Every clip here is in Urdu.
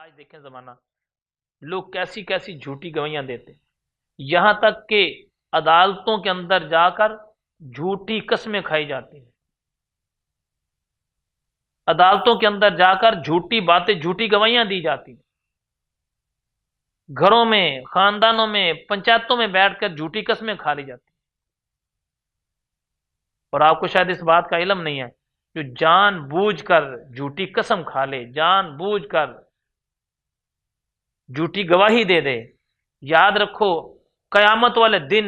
آج دیکھیں زمانہ، لوگ کیسی کیسی جھوٹی گواہیاں دیتے ہیں، یہاں تک کہ عدالتوں کے اندر جا کر جھوٹی قسمیں کھائی جاتی ہیں، عدالتوں کے اندر جا کر جھوٹی باتیں، جھوٹی گواہیاں دی جاتی ہیں، گھروں میں، خاندانوں میں، پنچایتوں میں بیٹھ کر جھوٹی قسمیں کھا لی جاتی ہیں۔ اور آپ کو شاید اس بات کا علم نہیں ہے، جو جان بوجھ کر جھوٹی قسم کھا لے، جان بوجھ کر جھوٹی گواہی دے دے، یاد رکھو قیامت والے دن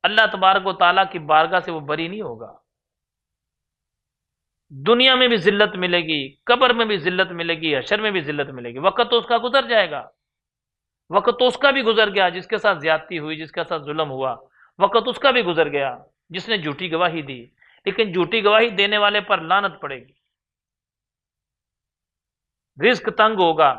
اللہ تبارک و تعالیٰ کی بارگاہ سے وہ بری نہیں ہوگا۔ دنیا میں بھی ذلت ملے گی، قبر میں بھی ذلت ملے گی، حشر میں بھی ذلت ملے گی۔ وقت تو اس کا گزر جائے گا، وقت تو اس کا بھی گزر گیا جس کے ساتھ زیادتی ہوئی، جس کے ساتھ ظلم ہوا، وقت اس کا بھی گزر گیا جس نے جھوٹی گواہی دی۔ لیکن جھوٹی گواہی دینے والے پر لعنت پڑے گی، رزق تنگ ہوگا،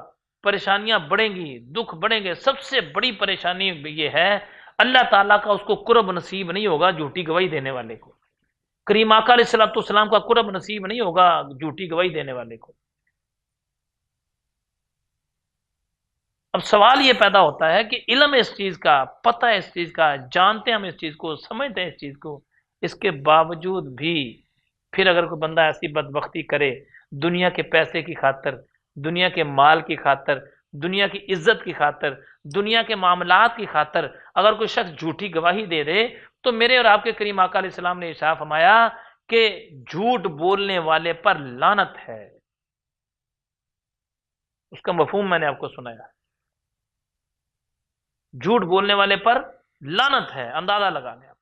پریشانیاں بڑھیں گی، دکھ بڑھیں گے۔ سب سے بڑی پریشانی یہ ہے اللہ تعالیٰ کا اس کو قرب نصیب نہیں ہوگا جھوٹی گواہی دینے والے کو، کریم آقا علیہ الصلوۃ والسلام کا قرب نصیب نہیں ہوگا جھوٹی گواہی دینے والے کو۔ اب سوال یہ پیدا ہوتا ہے کہ علم ہے اس چیز کا، پتہ ہے اس چیز کا، جانتے ہیں ہم اس چیز کو، سمجھتے ہیں اس چیز کو، اس کے باوجود بھی پھر اگر کوئی بندہ ایسی بدبختی کرے، دنیا کے پیسے کی خاطر، دنیا کے مال کی خاطر، دنیا کی عزت کی خاطر، دنیا کے معاملات کی خاطر اگر کوئی شخص جھوٹی گواہی دے دے، تو میرے اور آپ کے کریم آقا علیہ السلام نے ارشاد فرمایا کہ جھوٹ بولنے والے پر لعنت ہے۔ اس کا مفہوم میں نے آپ کو سنایا، جھوٹ بولنے والے پر لعنت ہے، اندازہ لگا لیں۔